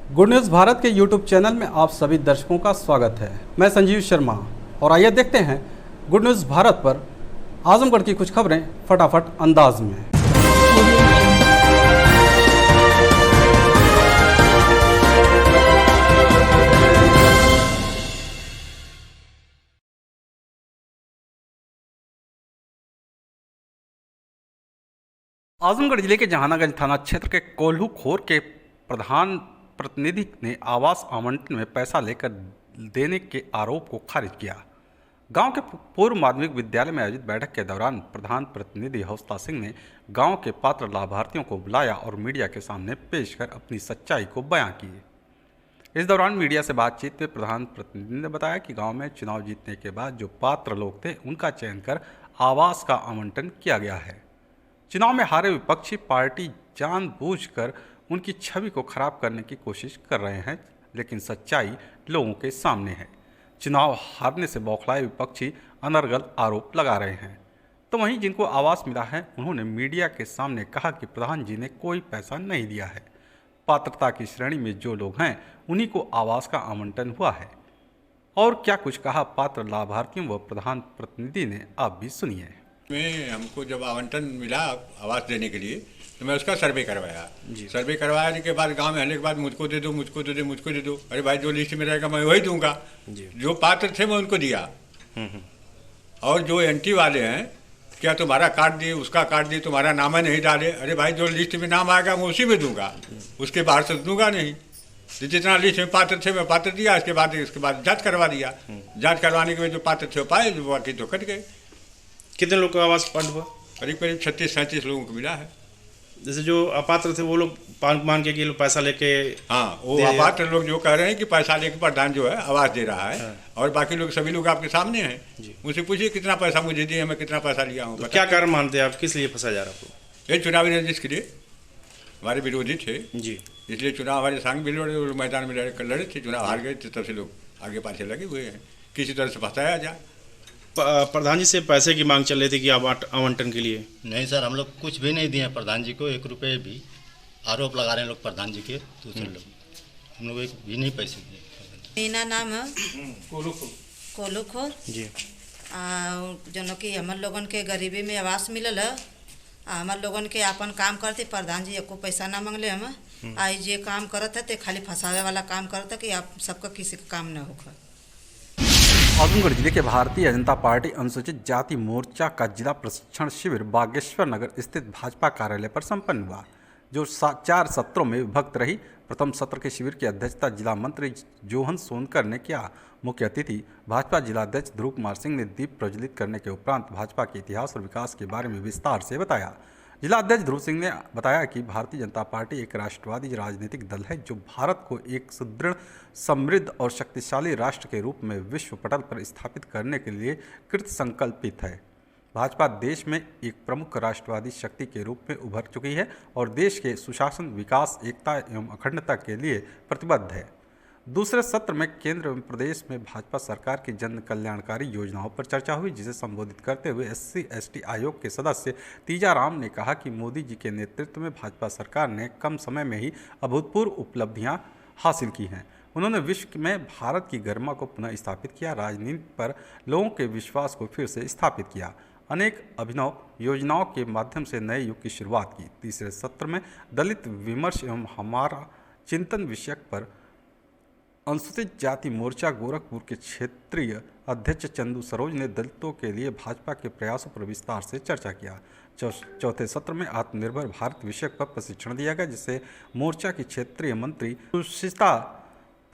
Good news Bharat के YouTube channel में आप सभी दर्शकों का स्वागत है। मैं संजीव शर्मा और आइए देखते हैं गुड न्यूज़ भारत पर आजमगढ़ की कुछ खबरें फटाफट अंदाज में। आजमगढ़ जिले के जहानागंज थाना क्षेत्र के कोल्हू खोर के प्रधान प्रतिनिधि ने आवास आवंटन में पैसा लेकर देने के आरोप को खारिज किया। गांव के पूर्व माध्यमिक विद्यालय में आयोजित बैठक के दौरान प्रधान प्रतिनिधि हौसला सिंह ने गांव के पात्र लाभार्थियों को बुलाया और मीडिया के सामने पेश कर अपनी सच्चाई को बयां किए। इस दौरान मीडिया से बातचीत में प्रधान प्रतिनिधि ने बताया कि गांव में चुनाव जीतने के बाद जो पात्र लोग थे उनका चयन कर आवास का आवंटन किया गया है। चुनाव में हारे विपक्षी पार्टी जानबूझकर उनकी छवि को खराब करने की कोशिश कर रहे हैं, लेकिन सच्चाई लोगों के सामने है। चुनाव हारने से बौखलाए विपक्षी अनर्गल आरोप लगा रहे हैं। तो वहीं जिनको आवास मिला है उन्होंने मीडिया के सामने कहा कि प्रधान जी ने कोई पैसा नहीं दिया है। पात्रता की श्रेणी में जो लोग हैं उन्हीं को आवास का आवंटन हुआ है। और क्या कुछ कहा पात्र लाभार्थियों व प्रधान प्रतिनिधि ने, आप भी सुनिए। में हमको जब आवंटन मिला आवास देने के लिए तो मैं उसका सर्वे करवाया। सर्वे करवाने के बाद गांव में आने के बाद मुझको दे दो, मुझको दे दो, मुझको दे दो। अरे भाई जो लिस्ट में रहेगा मैं वही दूंगा। जो पात्र थे मैं उनको दिया। और जो एंटी वाले हैं, क्या तुम्हारा कार्ड दिए, उसका कार्ड दिए, तुम्हारा नाम नहीं डाले। अरे भाई जो लिस्ट में नाम आएगा मैं उसी में दूंगा, उसके बाहर से दूंगा नहीं। जितना लिस्ट में पात्र थे मैं पात्र दिया। इसके बाद जाँच करवा दिया। जाँच करवाने के बाद जो पात्र थे वो पाए, जो बाकी तो कट गए। कितने लोग का आवास फंड हुआ? करीब 36-37 लोगों को मिला है। जैसे जो अपात्र थे वो लोग मान के कि लोग पैसा लेके, हाँ, वो अपात्र लोग जो कह रहे हैं कि पैसा लेके प्रधान जो है आवास दे रहा है। हाँ। और बाकी लोग सभी लोग आपके सामने हैं। मुझसे पूछिए कितना पैसा मुझे दिए, मैं कितना पैसा लिया हूँ। तो क्या कारण मानते हैं आप, किस लिए फंसा जा रहा आपको? ये चुनावी रंजिश के लिए हमारे विरोधी थे जी, इसलिए चुनाव हमारे संग भी लड़े, मैदान में लड़े थे। चुनाव हार गए थे, तब से लोग आगे पाछे लगे हुए हैं, किसी तरह से फंसाया जाए। प्रधान जी से पैसे की मांग चल रही थी कि आवंटन के लिए। नहीं सर, हम लोग कुछ भी नहीं दिए प्रधान जी को, 1 रुपये भी। आरोप लगा रहे हैं लोग प्रधान जी के, दूसरे लोग। हम लोग एक भी नहीं पैसे दिए। मेरा नाम है कोल्हू खोर जी। जो कि हमारे लोगन के गरीबी में आवास मिलल है। हमारे लोगन के अपन काम करते, प्रधान जी एको पैसा ना मांगले। हम आई जे काम करत है ते खाली फंसावे वाला काम करत है कि आप सबका किसी का काम न होगा। आजमगढ़ जिले के भारतीय जनता पार्टी अनुसूचित जाति मोर्चा का जिला प्रशिक्षण शिविर बागेश्वर नगर स्थित भाजपा कार्यालय पर संपन्न हुआ, जो 4 सत्रों में विभक्त रही। प्रथम सत्र के शिविर की अध्यक्षता जिला मंत्री जोहन सोनकर ने किया। मुख्य अतिथि भाजपा जिलाध्यक्ष ध्रुव कुमार सिंह ने दीप प्रज्वलित करने के उपरांत भाजपा के इतिहास और विकास के बारे में विस्तार से बताया। जिलाध्यक्ष ध्रुव सिंह ने बताया कि भारतीय जनता पार्टी एक राष्ट्रवादी राजनीतिक दल है जो भारत को एक सुदृढ़, समृद्ध और शक्तिशाली राष्ट्र के रूप में विश्व पटल पर स्थापित करने के लिए कृत संकल्पित है। भाजपा देश में एक प्रमुख राष्ट्रवादी शक्ति के रूप में उभर चुकी है और देश के सुशासन, विकास, एकता एवं अखंडता के लिए प्रतिबद्ध है। दूसरे सत्र में केंद्र एवं प्रदेश में भाजपा सरकार की जन कल्याणकारी योजनाओं पर चर्चा हुई, जिसे संबोधित करते हुए SC/ST आयोग के सदस्य तीजाराम ने कहा कि मोदी जी के नेतृत्व में भाजपा सरकार ने कम समय में ही अभूतपूर्व उपलब्धियां हासिल की हैं। उन्होंने विश्व में भारत की गरिमा को पुनः स्थापित किया, राजनीति पर लोगों के विश्वास को फिर से स्थापित किया, अनेक अभिनव योजनाओं के माध्यम से नए युग की शुरुआत की। तीसरे सत्र में दलित विमर्श एवं हमारा चिंतन विषय पर अनुसूचित जाति मोर्चा गोरखपुर के क्षेत्रीय अध्यक्ष चंदू सरोज ने दलितों के लिए भाजपा के प्रयासों पर विस्तार से चर्चा किया। चौथे सत्र में आत्मनिर्भर भारत विषय पर प्रशिक्षण दिया गया, जिसे मोर्चा की क्षेत्रीय मंत्री सुशीता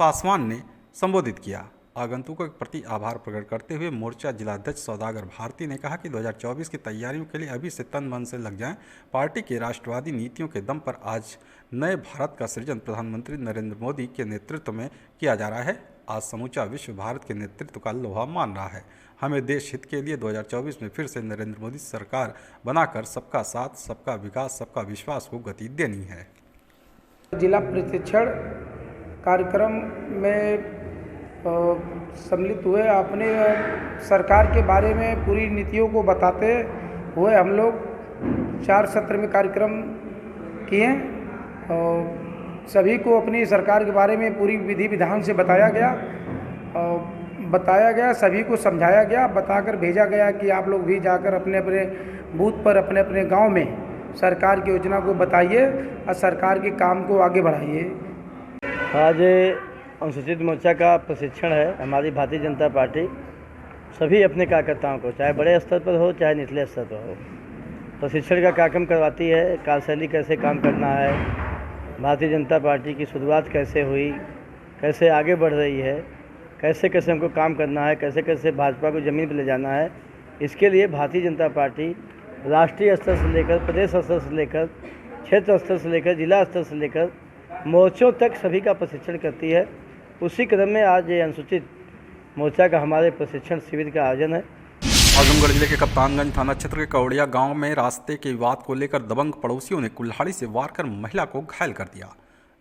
पासवान ने संबोधित किया। आगंतुकों के प्रति आभार प्रकट करते हुए मोर्चा जिलाध्यक्ष सौदागर भारती ने कहा कि 2024 की तैयारियों के लिए अभी से तन मन से लग जाएं। पार्टी की राष्ट्रवादी नीतियों के दम पर आज नए भारत का सृजन प्रधानमंत्री नरेंद्र मोदी के नेतृत्व में किया जा रहा है। आज समूचा विश्व भारत के नेतृत्व का लोहा मान रहा है। हमें देश हित के लिए 2024 में फिर से नरेंद्र मोदी सरकार बनाकर सबका साथ, सबका विकास, सबका विश्वास को गति देनी है। जिला प्रशिक्षण कार्यक्रम में सम्मिलित हुए, अपने सरकार के बारे में पूरी नीतियों को बताते हुए हम लोग 4 सत्र में कार्यक्रम किए और सभी को अपनी सरकार के बारे में पूरी विधि विधान से बताया गया सभी को समझाया गया, बताकर भेजा गया कि आप लोग भी जाकर अपने अपने बूथ पर अपने अपने गांव में सरकार की योजना को बताइए और सरकार के काम को आगे बढ़ाइए। आज अनुसूचित मोर्चा का प्रशिक्षण है। हमारी भारतीय जनता पार्टी सभी अपने कार्यकर्ताओं को, चाहे बड़े स्तर पर हो चाहे निचले स्तर पर हो, प्रशिक्षण का कार्यक्रम करवाती है। कार्यशैली कैसे काम करना है, भारतीय जनता पार्टी की शुरुआत कैसे हुई, कैसे आगे बढ़ रही है, कैसे कैसे हमको काम करना है, कैसे कैसे भाजपा को ज़मीन पर ले जाना है, इसके लिए भारतीय जनता पार्टी राष्ट्रीय स्तर से लेकर प्रदेश स्तर से लेकर क्षेत्र स्तर से लेकर जिला स्तर से लेकर मोर्चों तक सभी का प्रशिक्षण करती है। उसी क्रम में आज ये अनुसूचित मोर्चा का हमारे प्रशिक्षण शिविर का आयोजन है। आजमगढ़ जिले के कप्तानगंज थाना क्षेत्र के कौड़िया गांव में रास्ते के विवाद को लेकर दबंग पड़ोसियों ने कुल्हाड़ी से वार कर महिला को घायल कर दिया।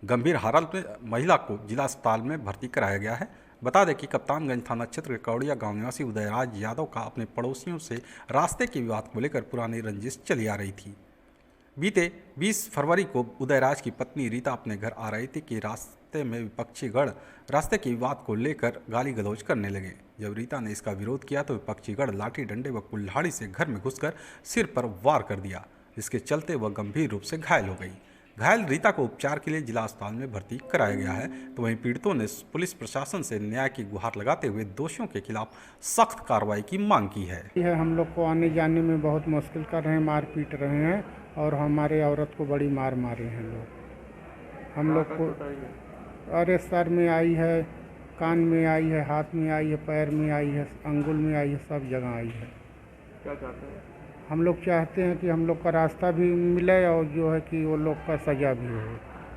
गंभीर हालत में महिला को जिला अस्पताल में भर्ती कराया गया है। बता दें कि कप्तानगंज थाना क्षेत्र के कौड़िया गांव निवासी उदयराज यादव का अपने पड़ोसियों से रास्ते के विवाद को लेकर पुरानी रंजिश चली आ रही थी। बीते 20 फरवरी को उदयराज की पत्नी रीता अपने घर आ रही थी कि रास्ते में विपक्षी गण रास्ते के विवाद को लेकर गाली गलौज करने लगे। जब रीता ने इसका विरोध किया तो विपक्षी गण लाठी डंडे व कुल्हाड़ी से घर में घुसकर सिर पर वार कर दिया, जिसके चलते वह गंभीर रूप से घायल हो गई। घायल रीता को उपचार के लिए जिला अस्पताल में भर्ती कराया गया है। तो वहीं पीड़ितों ने पुलिस प्रशासन से न्याय की गुहार लगाते हुए दोषियों के खिलाफ सख्त कार्रवाई की मांग की है। हम लोग को आने जाने में बहुत मुश्किल कर रहे हैं, मार पीट रहे हैं और हमारे औरत को बड़ी मार मारे हैं लोग। हम लोग को अरे सर में आई है, कान में आई है, हाथ में आई है, पैर में आई है, अंगुल में आई है, सब जगह आई है। क्या चाहते हैं? हम लोग चाहते हैं कि हम लोग का रास्ता भी मिले और जो है कि वो लोग का सजा भी हो।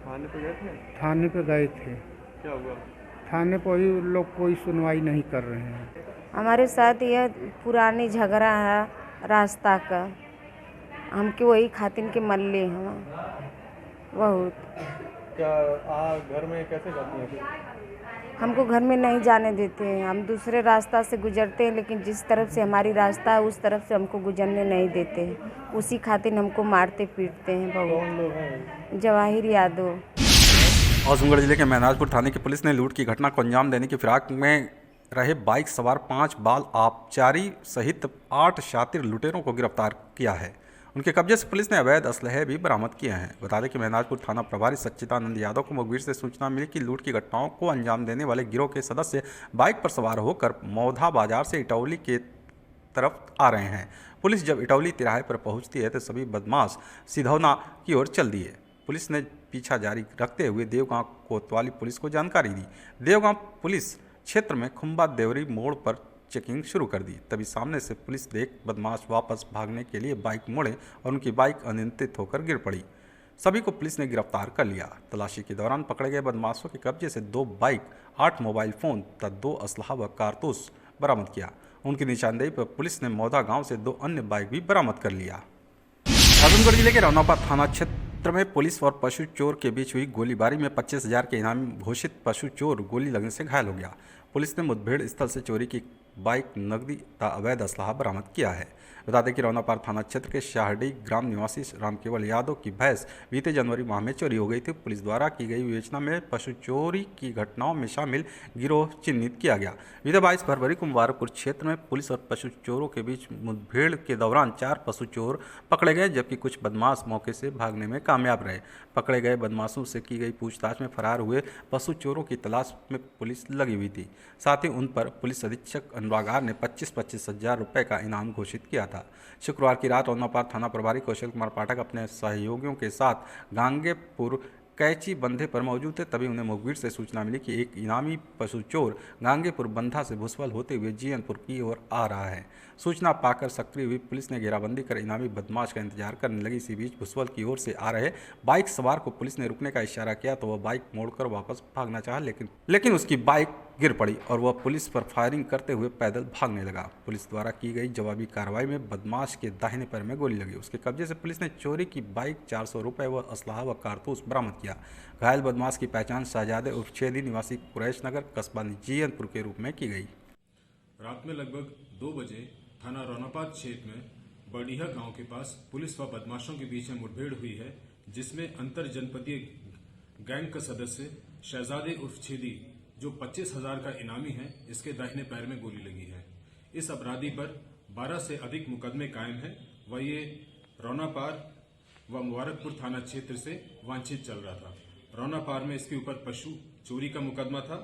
थाने पे गए थे? थाने पे गए थे। क्या हुआ? थाने पर ही लोग कोई सुनवाई नहीं कर रहे हैं। हमारे साथ यह पुरानी झगड़ा है रास्ता का, हमके वही खातिन के मल्ले हैं बहुत। क्या घर में कैसे जाती हैं? हमको घर में नहीं जाने देते हैं, हम दूसरे रास्ता से गुजरते हैं, लेकिन जिस तरफ से हमारी रास्ता है उस तरफ से हमको गुजरने नहीं देते हैं। उसी खातिर हमको मारते पीटते हैं बहुत। कौन लोग हैं? जवाहिर यादव। आजमगढ़ जिले के महनाजपुर थाने की पुलिस ने लूट की घटना को अंजाम देने की फिराक में रहे बाइक सवार 5 बाल आबकारी सहित 8 शातिर लुटेरों को गिरफ्तार किया है। उनके कब्जे से पुलिस ने अवैध असलहे भी बरामद किए हैं। बता दें कि महनाजपुर थाना प्रभारी सच्चिदानंद यादव को मुखबिर से सूचना मिली कि लूट की घटनाओं को अंजाम देने वाले गिरोह के सदस्य बाइक पर सवार होकर मौधा बाजार से इटौली के तरफ आ रहे हैं। पुलिस जब इटौली तिराहे पर पहुंचती है तो सभी बदमाश सिधौना की ओर चल दिए। पुलिस ने पीछा जारी रखते हुए देवगांव कोतवाली पुलिस को जानकारी दी। देवगांव पुलिस क्षेत्र में खुम्बा देवरी मोड़ पर चेकिंग शुरू कर दी। तभी सामने से पुलिस देख बदमाश वापस भागने के लिए बाइक मोड़े और उनकी बाइक अनियंत्रित होकर गिर पड़ी। सभी को पुलिस ने गिरफ्तार कर लिया। तलाशी के दौरान पकड़े गए बदमाशों के कब्जे से 2 बाइक, 8 मोबाइल फ़ोन तथा 2 असलहा व कारतूस बरामद किया। उनकी निशानदेही पर पुलिस ने मौधा गांव से 2 अन्य बाइक भी बरामद कर लिया। आजमगढ़ जिले के रौनापा थाना क्षेत्र में पुलिस और पशु चोर के बीच हुई गोलीबारी में 25,000 के इनामी घोषित पशु चोर गोली लगने से घायल हो गया। पुलिस ने मुठभेड़ स्थल से चोरी की बाइक, नकदी तथा अवैध असलाहा बरामद किया है। बता दें कि रौनापार थाना क्षेत्र के शाहडी ग्राम निवासी रामकेवल यादव की भैंस बीते जनवरी माह में चोरी हो गई थी। पुलिस द्वारा की गई विवेचना में पशु चोरी की घटनाओं में शामिल गिरोह चिन्हित किया गया। बीते 22 फरवरी को मुबारकपुर क्षेत्र में पुलिस और पशु चोरों के बीच मुठभेड़ के दौरान 4 पशु चोर पकड़े गए, जबकि कुछ बदमाश मौके से भागने में कामयाब रहे। पकड़े गए बदमाशों से की गई पूछताछ में फरार हुए पशु चोरों की तलाश में पुलिस लगी हुई थी। साथ ही उन पर पुलिस अधीक्षक अनुरागार ने 25-25 हज़ार रुपये का इनाम घोषित किया था। शुक्रवार की रात रौनापार थाना प्रभारी कौशल कुमार पाठक अपने सहयोगियों के साथ गांगेपुर कैची बंधे पर मौजूद थे। तभी उन्हें मुखबिर से सूचना मिली कि एक इनामी पशु चोर गांगेपुर बंधा से भुसवल होते हुए जीयनपुर की ओर आ रहा है। सूचना पाकर सक्रिय हुई पुलिस ने घेराबंदी कर इनामी बदमाश का इंतजार करने लगी। इसी बीच भुसवल की ओर से आ रहे बाइक सवार को पुलिस ने रुकने का इशारा किया तो वह बाइक मोड़कर वापस भागना चाहा, लेकिन उसकी बाइक गिर पड़ी और वह पुलिस पर फायरिंग करते हुए पैदल भागने लगा। पुलिस द्वारा की गई जवाबी कार्रवाई में बदमाश के दाहिने पैर में गोली लगी। उसके कब्जे से पुलिस ने चोरी की बाइक, 400 रुपये व असलाहा व कारतूस बरामद किया। घायल बदमाश की पहचान शहजादे उर्फ छेदी निवासी कुरैश नगर कस्बा जीयनपुर के रूप में की गई। रात में लगभग 2 बजे थाना रौनापात क्षेत्र में बड़िया गांव के पास पुलिस व बदमाशों के बीच में मुठभेड़ हुई है, जिसमें अंतर जनपदीय गैंग का सदस्य शहजादे उर्फ छेदी, जो 25,000 का इनामी है, इसके दाहिने पैर में गोली लगी है। इस अपराधी पर 12 से अधिक मुकदमे कायम है। वह ये रौनापार व मुबारकपुर थाना क्षेत्र से वांछित चल रहा था। रौनापार में इसके ऊपर पशु चोरी का मुकदमा था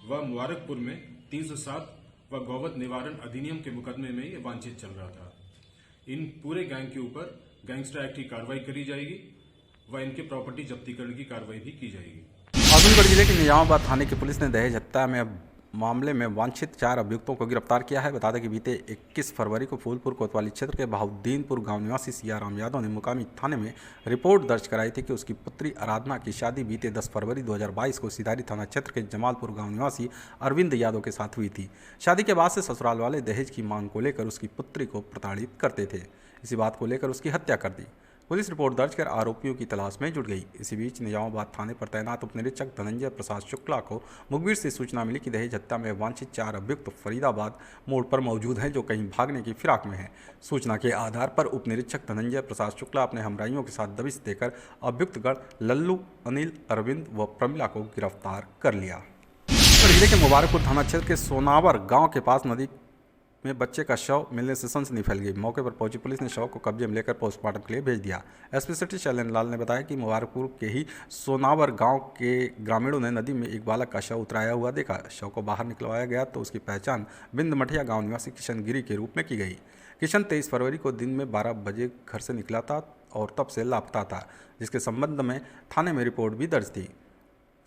व मुबारकपुर में 307 व गौवध निवारण अधिनियम के मुकदमे में ये वांछित चल रहा था। इन पूरे गैंग के ऊपर गैंगस्टर एक्ट की कार्रवाई करी जाएगी व इनके प्रॉपर्टी जब्तीकरण की कार्रवाई भी की जाएगी। आजमगढ़ जिले के निजामाबाद थाने की पुलिस ने दहेज हत्या में मामले में वांछित 4 अभियुक्तों को गिरफ्तार किया है। बता दें कि बीते 21 फरवरी को फूलपुर कोतवाली क्षेत्र के बहाउद्दीनपुर गांव निवासी सियाराम यादव ने मुकामी थाने में रिपोर्ट दर्ज कराई थी कि उसकी पुत्री आराधना की शादी बीते 10 फरवरी 2022 को सिधारी थाना क्षेत्र के जमालपुर गांव निवासी अरविंद यादव के साथ हुई थी। शादी के बाद से ससुराल वाले दहेज की मांग को लेकर उसकी पुत्री को प्रताड़ित करते थे। इसी बात को लेकर उसकी हत्या कर दी। पुलिस रिपोर्ट दर्ज कर आरोपियों की तलाश में जुट गई। इसी बीच निजामाबाद थाने पर तैनात उपनिरीक्षक धनंजय प्रसाद शुक्ला को मुखबिर से सूचना मिली कि दहेज हत्या में वांछित 4 अभियुक्त फरीदाबाद मोड़ पर मौजूद हैं, जो कहीं भागने की फिराक में हैं। सूचना के आधार पर उपनिरीक्षक धनंजय प्रसाद शुक्ला अपने हमराइयों के साथ दबिश देकर अभियुक्तगण लल्लू, अनिल, अरविंद व प्रमिला को गिरफ्तार कर लिया। जिले के मुबारकपुर थाना क्षेत्र के सोनावर गाँव के पास नदी में बच्चे का शव मिलने से सनसनी फैल गई। मौके पर पहुंची पुलिस ने शव को कब्जे में लेकर पोस्टमार्टम के लिए भेज दिया। एसपी सिटी शैलेंद्र लाल ने बताया कि मुबारकपुर के ही सोनावर गांव के ग्रामीणों ने नदी में एक बालक का शव उतराया हुआ देखा। शव को बाहर निकलवाया गया तो उसकी पहचान बिंद मठिया गाँव निवासी किशन गिरी के रूप में की गई। किशन 23 फरवरी को दिन में 12 बजे घर से निकला था और तब से लापता था, जिसके संबंध में थाने में रिपोर्ट भी दर्ज थी।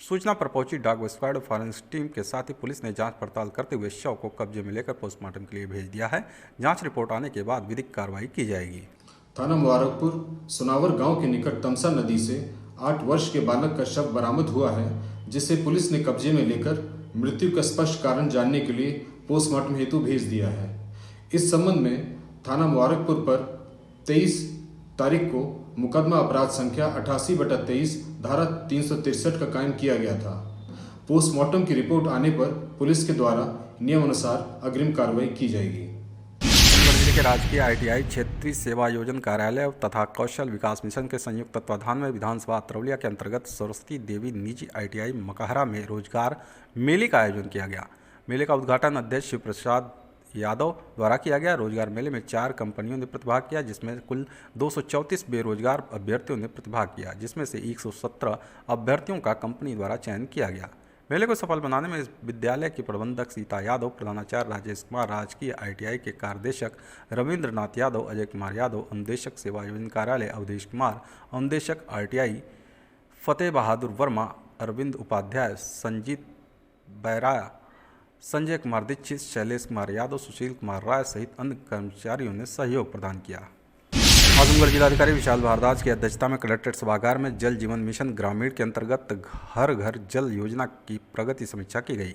सूचना पर पहुंची डॉग स्क्वाड फॉरेंसिक टीम के साथ ही पुलिस ने जांच पड़ताल करते हुए शव को कब्जे में लेकर पोस्टमार्टम के लिए भेज दिया है। जांच रिपोर्ट आने के बाद विधिक कार्रवाई की जाएगी। थाना मुबारकपुर सोनावर गांव के निकट तमसा नदी से 8 वर्ष के बालक का शव बरामद हुआ है, जिसे पुलिस ने कब्जे में लेकर मृत्यु का स्पष्ट कारण जानने के लिए पोस्टमार्टम हेतु भेज दिया है। इस संबंध में थाना मुबारकपुर पर 23 तारीख को मुकदमा अपराध संख्या 88/23 धारा 363 का कायम किया गया था। पोस्टमार्टम की रिपोर्ट आने पर पुलिस के द्वारा नियमानुसार अग्रिम कार्रवाई की जाएगी। जिले के राजकीय ITI क्षेत्रीय सेवा योजना कार्यालय तथा कौशल विकास मिशन के संयुक्त तत्वाधान में विधानसभा अतरौलिया के अंतर्गत सरस्वती देवी निजी ITI मकहरा में रोजगार मेले का आयोजन किया गया। मेले का उद्घाटन अध्यक्ष शिव प्रसाद यादव द्वारा किया गया। रोजगार मेले में 4 कंपनियों ने प्रतिभाग किया, जिसमें कुल 234 बेरोजगार अभ्यर्थियों ने प्रतिभाग किया, जिसमें से 117 अभ्यर्थियों का कंपनी द्वारा चयन किया गया। मेले को सफल बनाने में इस विद्यालय की प्रबंधक सीता यादव, प्रधानाचार्य राजेश कुमार, राजकीय ITI के कार्यदेशक रविंद्रनाथ यादव, अजय कुमार यादव, अनुदेशक सेवा योजना कार्यालय अवधेश कुमार, अनुदेशक ITI फतेह बहादुर वर्मा, अरविंद उपाध्याय, संजीत बैराया, संजय कुमार दीक्षित, शैलेश कुमार यादव, सुशील कुमार राय सहित अन्य कर्मचारियों ने सहयोग प्रदान किया। आजमगढ़ जिलाधिकारी विशाल भारद्वाज की अध्यक्षता में कलेक्ट्रेट सभागार में जल जीवन मिशन ग्रामीण के अंतर्गत हर घर जल योजना की प्रगति समीक्षा की गई।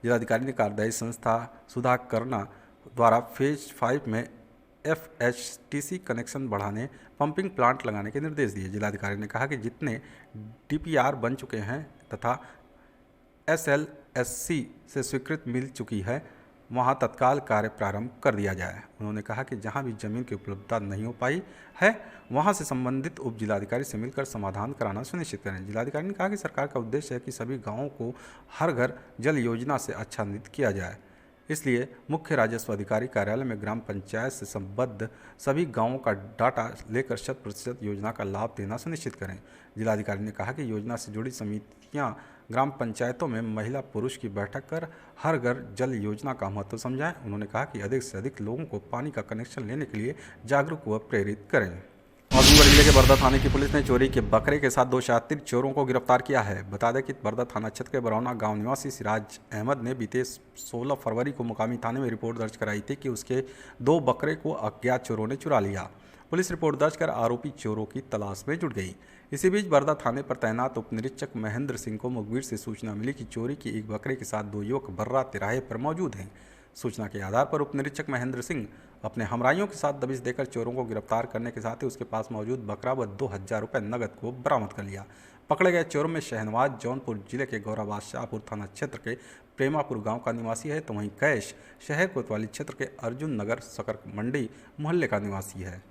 जिलाधिकारी ने कार्यदायी संस्था सुधा करना द्वारा फेज 5 में FHTC कनेक्शन बढ़ाने, पंपिंग प्लांट लगाने के निर्देश दिए। जिलाधिकारी ने कहा कि जितने DPR बन चुके हैं तथा SLSC से स्वीकृति मिल चुकी है, वहां तत्काल कार्य प्रारंभ कर दिया जाए। उन्होंने कहा कि जहां भी जमीन की उपलब्धता नहीं हो पाई है, वहां से संबंधित उप जिलाधिकारी से मिलकर समाधान कराना सुनिश्चित करें। जिलाधिकारी ने कहा कि सरकार का उद्देश्य है कि सभी गांवों को हर घर जल योजना से आच्छादित किया जाए। इसलिए मुख्य राजस्व अधिकारी कार्यालय में ग्राम पंचायत से संबद्ध सभी गांवों का डाटा लेकर 100% योजना का लाभ देना सुनिश्चित करें। जिलाधिकारी ने कहा कि योजना से जुड़ी समितियां ग्राम पंचायतों में महिला पुरुष की बैठक कर हर घर जल योजना का महत्व समझाएं। उन्होंने कहा कि अधिक से अधिक लोगों को पानी का कनेक्शन लेने के लिए जागरूक व प्रेरित करें। आजमगढ़ जिले के बरदा थाने की पुलिस ने चोरी के बकरे के साथ 2 शातिर चोरों को गिरफ्तार किया है। बता दें कि बरदा थाना क्षेत्र के बरौना गांव निवासी सिराज अहमद ने बीते 16 फरवरी को मुकामी थाने में रिपोर्ट दर्ज कराई थी कि उसके 2 बकरे को अज्ञात चोरों ने चुरा लिया। पुलिस रिपोर्ट दर्ज कर आरोपी चोरों की तलाश में जुट गई। इसी बीच बरदा थाने पर तैनात उपनिरीक्षक महेंद्र सिंह को मुखबिर से सूचना मिली कि चोरी की एक बकरे के साथ 2 युवक बर्रा तिराहे पर मौजूद हैं। सूचना के आधार पर उपनिरीक्षक महेंद्र सिंह अपने हमराइयों के साथ दबिश देकर चोरों को गिरफ्तार करने के साथ ही उसके पास मौजूद बकरा व 2000 रुपये नगद को बरामद कर लिया। पकड़े गए चोरों में शहनवाज जौनपुर जिले के गौराबाद शाहपुर थाना क्षेत्र के प्रेमापुर गांव का निवासी है, तो वहीं कैश शहर कोतवाली क्षेत्र के अर्जुन नगर सकर मंडी मोहल्ले का निवासी है।